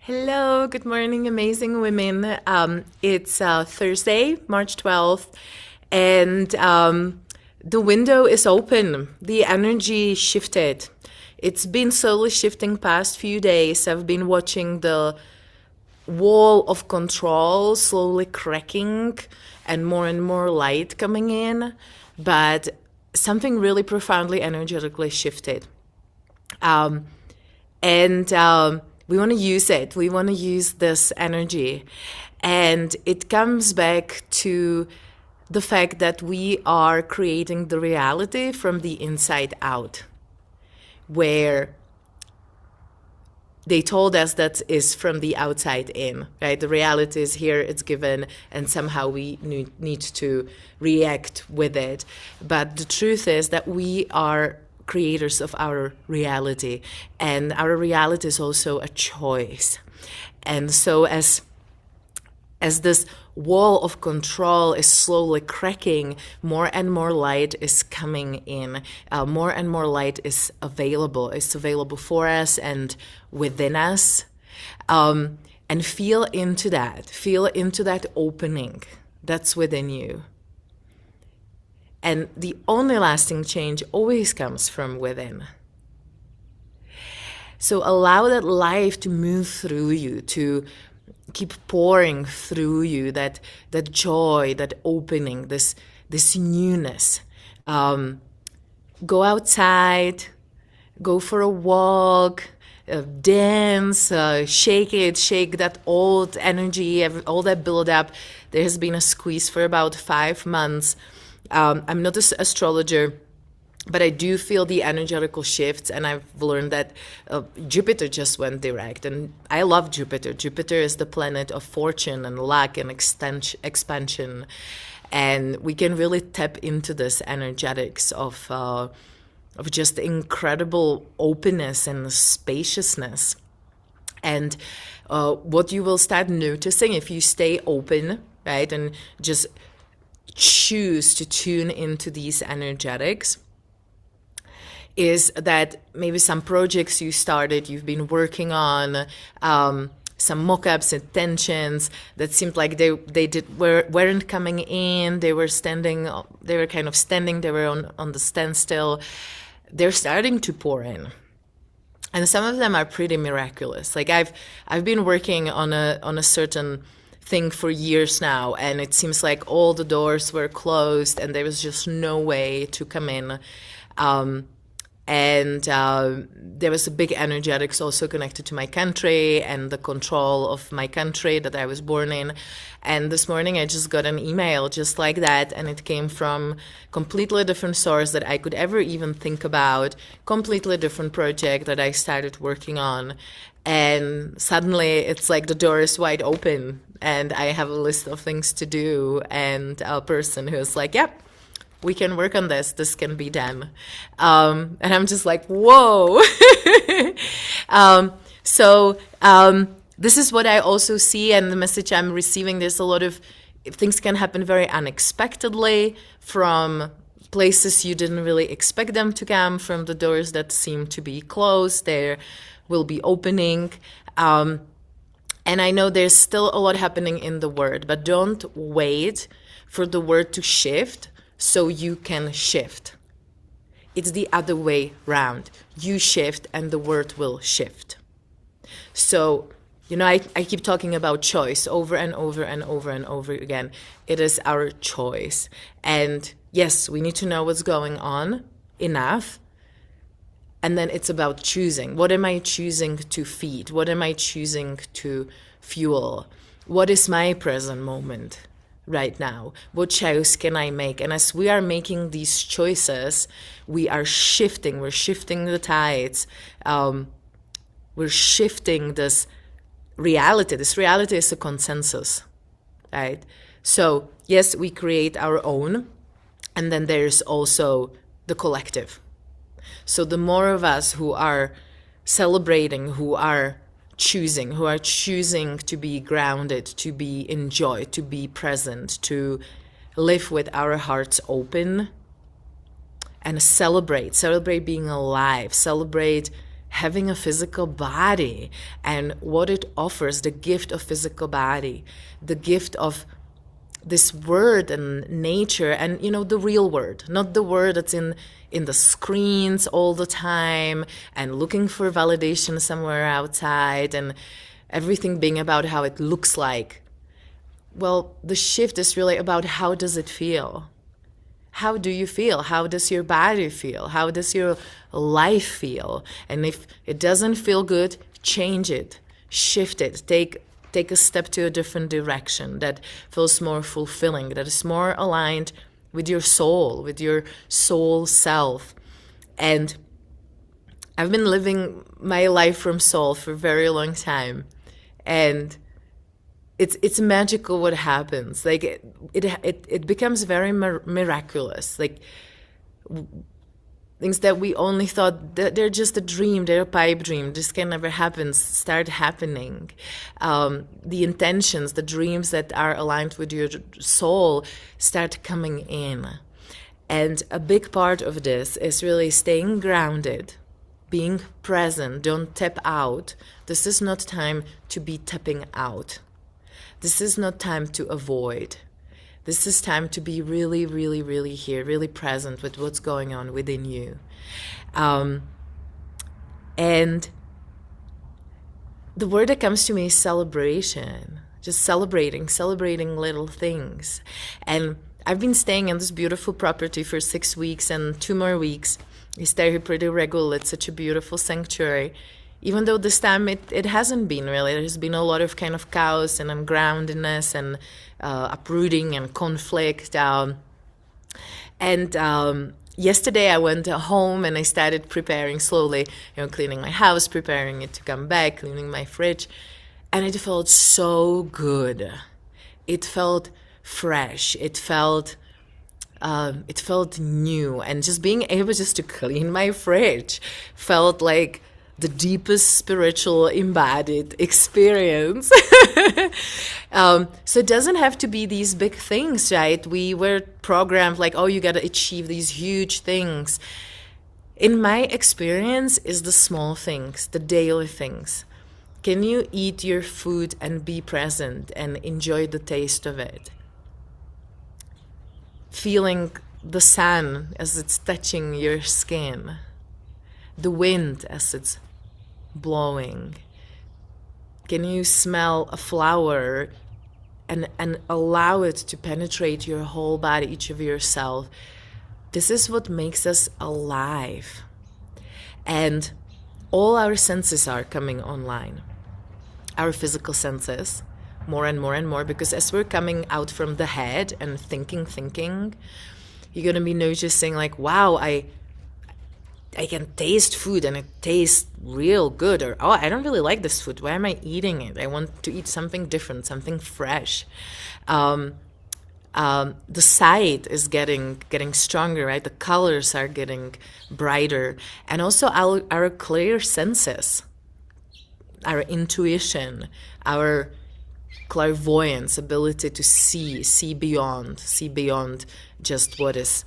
Hello, good morning, amazing women. It's Thursday, March 12th, and the window is open. The energy shifted. It's been slowly shifting past few days. I've been watching the wall of control slowly cracking and more light coming in, but something really profoundly energetically shifted. Um, and we want to use it. We want to use this energy. And it comes back to the fact that we are creating the reality from the inside out, where they told us that is from the outside in, right? The reality is here, it's given, and somehow we need to react with it. But the truth is that we are creators of our reality, and our reality is also a choice. And so as this wall of control is slowly cracking, more and more light is coming in. More and more light is available. It's available for us and within us. And feel into that. Feel into that opening that's within you. And the only lasting change always comes from within. So allow that life to move through you, to keep pouring through you, that joy, that opening, this newness. Go outside, go for a walk, dance, shake that old energy, all that build up. There has been a squeeze for about 5 months. I'm not an astrologer, but I do feel the energetical shifts, and I've learned that Jupiter just went direct, and I love Jupiter. Jupiter is the planet of fortune and luck and expansion, and we can really tap into this energetics of just incredible openness and spaciousness. And what you will start noticing if you stay open, right, and just choose to tune into these energetics, is that maybe some projects you started, you've been working on, some mock-ups, intentions that seemed like they weren't coming in. They were kind of standing. They were on the standstill. They're starting to pour in, and some of them are pretty miraculous. Like I've been working on a certain thing for years now, and it seems like all the doors were closed, and there was just no way to come in. And there was a big energetics also connected to my country and the control of my country that I was born in. And this morning I just got an email just like that, and it came from completely different source that I could ever even think about, completely different project that I started working on. And suddenly it's like the door is wide open, and I have a list of things to do, and a person who's like, yep, we can work on this. This can be done. And I'm just like, whoa. This is what I also see, and the message I'm receiving. There's a lot of things can happen very unexpectedly from places you didn't really expect them to come, from the doors that seem to be closed. There will be opening. And I know there's still a lot happening in the word, but don't wait for the word to shift so you can shift. It's the other way round. You shift and the word will shift. So, I keep talking about choice over and over and over and over again. It is our choice. And yes, we need to know what's going on enough. And then it's about choosing. What am I choosing to feed? What am I choosing to fuel? What is my present moment right now? What choice can I make? And as we are making these choices, we are shifting. We're shifting the tides. We're shifting this reality. This reality is a consensus, right? So yes, we create our own, and then there's also the collective. So the more of us who are celebrating, who are choosing to be grounded, to be in joy, to be present, to live with our hearts open, and celebrate being alive, celebrate having a physical body and what it offers, the gift of physical body, the gift of this word and nature, and the real word, not the word that's in the screens all the time and looking for validation somewhere outside and everything being about how it looks like. Well, the shift is really about how does it feel? How do you feel? How does your body feel? How does your life feel? And if it doesn't feel good, change it, shift it, take a step to a different direction that feels more fulfilling, that is more aligned with your soul self. And I've been living my life from soul for a very long time. And it's magical what happens. Like it becomes very miraculous. Like things that we only thought that they're just a dream, they're a pipe dream, this can never happen, start happening. The intentions, the dreams that are aligned with your soul start coming in. And a big part of this is really staying grounded, being present, don't tap out. This is not time to be tapping out. This is not time to avoid. This is time to be really, really, really here, really present with what's going on within you. And the word that comes to me is celebration. Just celebrating little things. And I've been staying in this beautiful property for 6 weeks, and 2 more weeks. I stay here pretty regularly. It's such a beautiful sanctuary. Even though this time it hasn't been really. There's been a lot of kind of chaos and ungroundedness and uprooting and conflict. Yesterday I went home and I started preparing slowly, cleaning my house, preparing it to come back, cleaning my fridge. And it felt so good. It felt fresh. It felt new. And just being able just to clean my fridge felt like the deepest spiritual embodied experience. So it doesn't have to be these big things, right? We were programmed like, oh, you got to achieve these huge things. In my experience, is the small things, the daily things. Can you eat your food and be present and enjoy the taste of it? Feeling the sun as it's touching your skin, the wind as it's blowing. Can you smell a flower and allow it to penetrate your whole body, each of yourself? This is what makes us alive. And all our senses are coming online. Our physical senses, more and more and more, because as we're coming out from the head and thinking, you're going to be noticing like, wow, I can taste food and it tastes real good. Or, oh, I don't really like this food. Why am I eating it? I want to eat something different, something fresh. The sight is getting stronger, right? The colors are getting brighter. And also our clear senses, our intuition, our clairvoyance, ability to see beyond just what is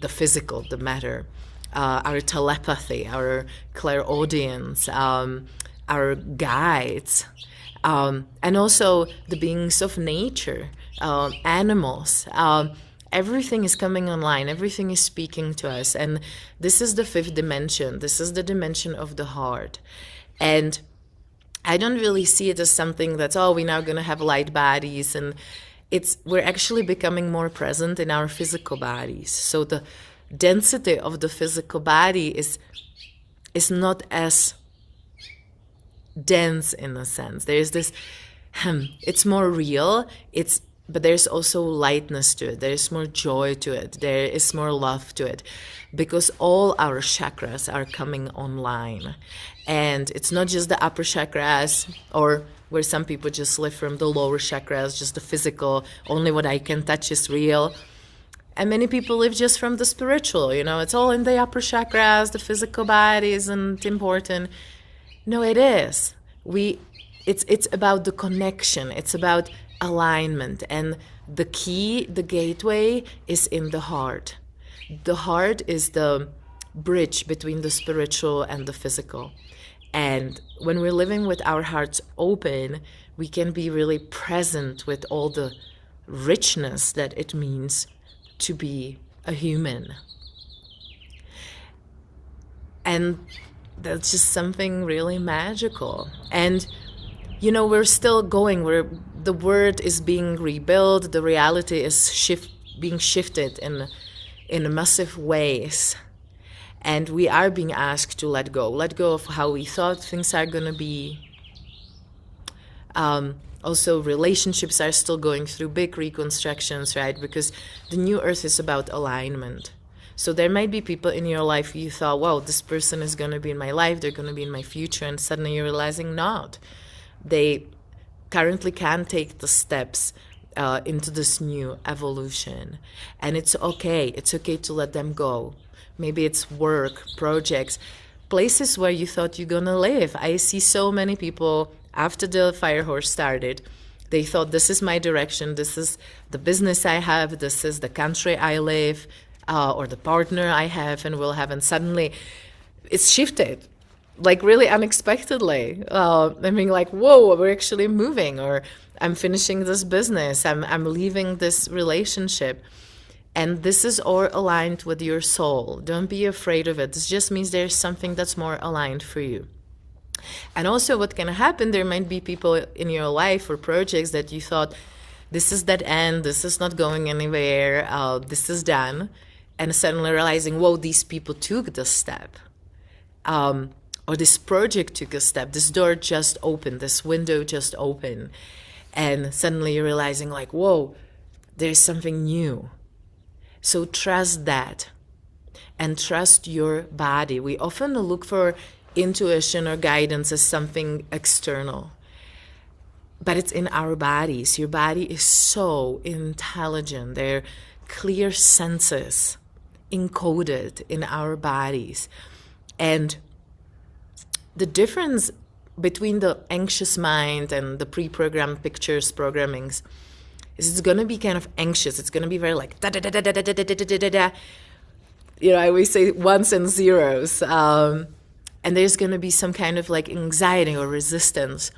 the physical, the matter. Our telepathy, our clairaudience, our guides, and also the beings of nature, animals. Everything is coming online. Everything is speaking to us. And this is the 5th dimension. This is the dimension of the heart. And I don't really see it as something that's, oh, we're now going to have light bodies. And we're actually becoming more present in our physical bodies. So the density of the physical body is not as dense in a sense. There's this, it's more real, but there's also lightness to it. There's more joy to it. There is more love to it, because all our chakras are coming online. And it's not just the upper chakras, or where some people just live from the lower chakras, just the physical, only what I can touch is real. And many people live just from the spiritual, it's all in the upper chakras, the physical body isn't important. No, it is. It's about the connection. It's about alignment. And the key, the gateway is in the heart. The heart is the bridge between the spiritual and the physical. And when we're living with our hearts open, we can be really present with all the richness that it means to be a human. And that's just something really magical. And we're still going. The world is being rebuilt. The reality is being shifted in massive ways. And we are being asked to let go of how we thought things are going to be. Also, relationships are still going through big reconstructions, right? Because the new earth is about alignment. So there might be people in your life you thought, wow, this person is going to be in my life, they're going to be in my future, and suddenly you're realizing not. They currently can't take the steps into this new evolution. And it's okay. It's okay to let them go. Maybe it's work, projects, places where you thought you're going to live. I see so many people after the Fire Horse started, they thought, this is my direction, this is the business I have, this is the country I live, or the partner I have and will have. And suddenly it's shifted, like really unexpectedly. I mean, like, whoa, we're actually moving, or I'm finishing this business, I'm leaving this relationship. And this is all aligned with your soul. Don't be afraid of it. This just means there's something that's more aligned for you. And also what can happen, there might be people in your life or projects that you thought, this is that end, this is not going anywhere, this is done. And suddenly realizing, whoa, these people took the step. Or this project took a step, this door just opened, this window just opened. And suddenly you're realizing like, whoa, there's something new. So trust that and trust your body. We often look for intuition or guidance as something external, but it's in our bodies. Your body is so intelligent. They're clear senses encoded in our bodies. And the difference between the anxious mind and the pre-programmed pictures programmings is it's going to be kind of anxious. It's going to be very like da da da da da da da da da da. I always say ones and zeros. And there's going to be some kind of like anxiety or resistance.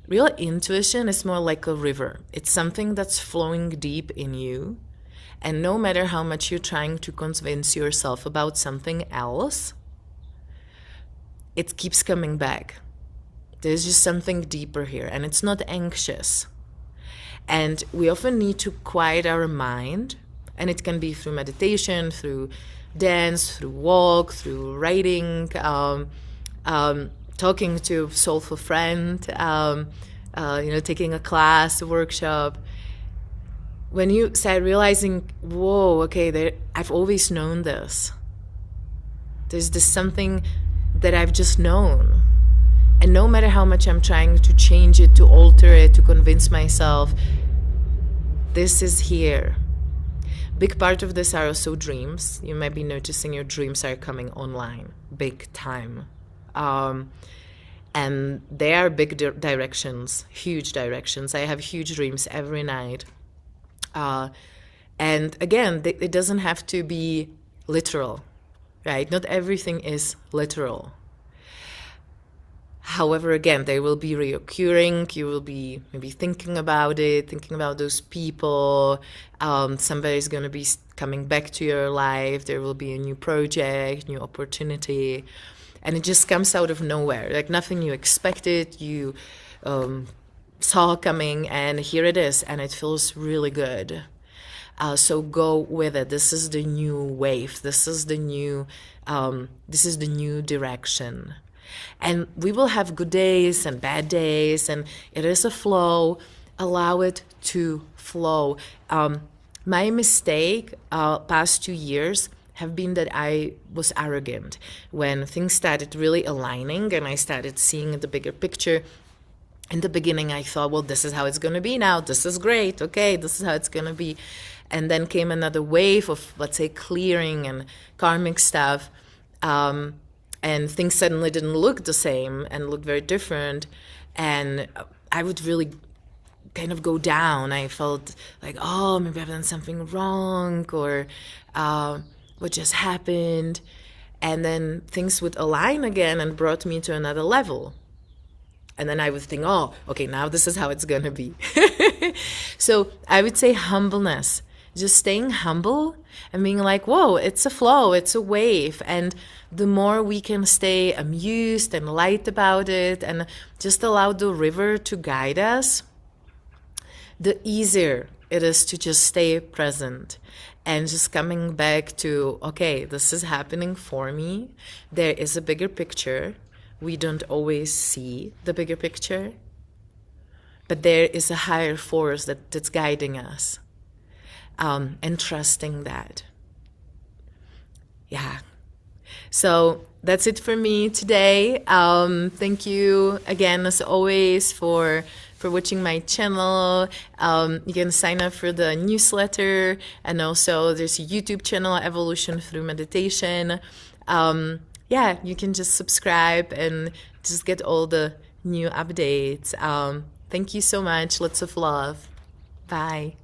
Real intuition is more like a river. It's something that's flowing deep in you. And no matter how much you're trying to convince yourself about something else, it keeps coming back. There's just something deeper here, and it's not anxious. And we often need to quiet our mind, and it can be through meditation, through dance, through walk, through writing, talking to a soulful friend, taking a class, a workshop. When you start realizing, whoa, okay, I've always known this. There's this something that I've just known. And no matter how much I'm trying to change it, to alter it, to convince myself, this is here. Big part of this are also dreams. You might be noticing your dreams are coming online, big time. And they are big directions, huge directions. I have huge dreams every night. And again, it doesn't have to be literal, right? Not everything is literal. However, again, they will be reoccurring. You will be maybe thinking about it, thinking about those people. Somebody's going to be coming back to your life. There will be a new project, new opportunity. And it just comes out of nowhere, like nothing you expected, you saw coming, and here it is, and it feels really good. So go with it. This is the new wave. This is the new direction. And we will have good days and bad days, and it is a flow. Allow it to flow. My mistake past 2 years have been that I was arrogant. When things started really aligning and I started seeing the bigger picture, in the beginning I thought, well, this is how it's going to be now. This is great. Okay, this is how it's going to be. And then came another wave of, let's say, clearing and karmic stuff. And things suddenly didn't look the same and looked very different. And I would really kind of go down. I felt like, oh, maybe I've done something wrong, or what just happened. and then things would align again and brought me to another level. And then I would think, oh, okay, now this is how it's going to be. So I would say humbleness, just staying humble and being like, whoa, it's a flow, it's a wave. And the more we can stay amused and light about it and just allow the river to guide us, the easier it is to just stay present and just coming back to, okay, this is happening for me. There is a bigger picture. We don't always see the bigger picture, but there is a higher force that's guiding us, and trusting that. Yeah. So that's it for me today. Thank you again, as always, for watching my channel. You can sign up for the newsletter, and also there's a YouTube channel, Evolution Through Meditation. Yeah, you can just subscribe and just get all the new updates. Thank you so much. Lots of love. Bye.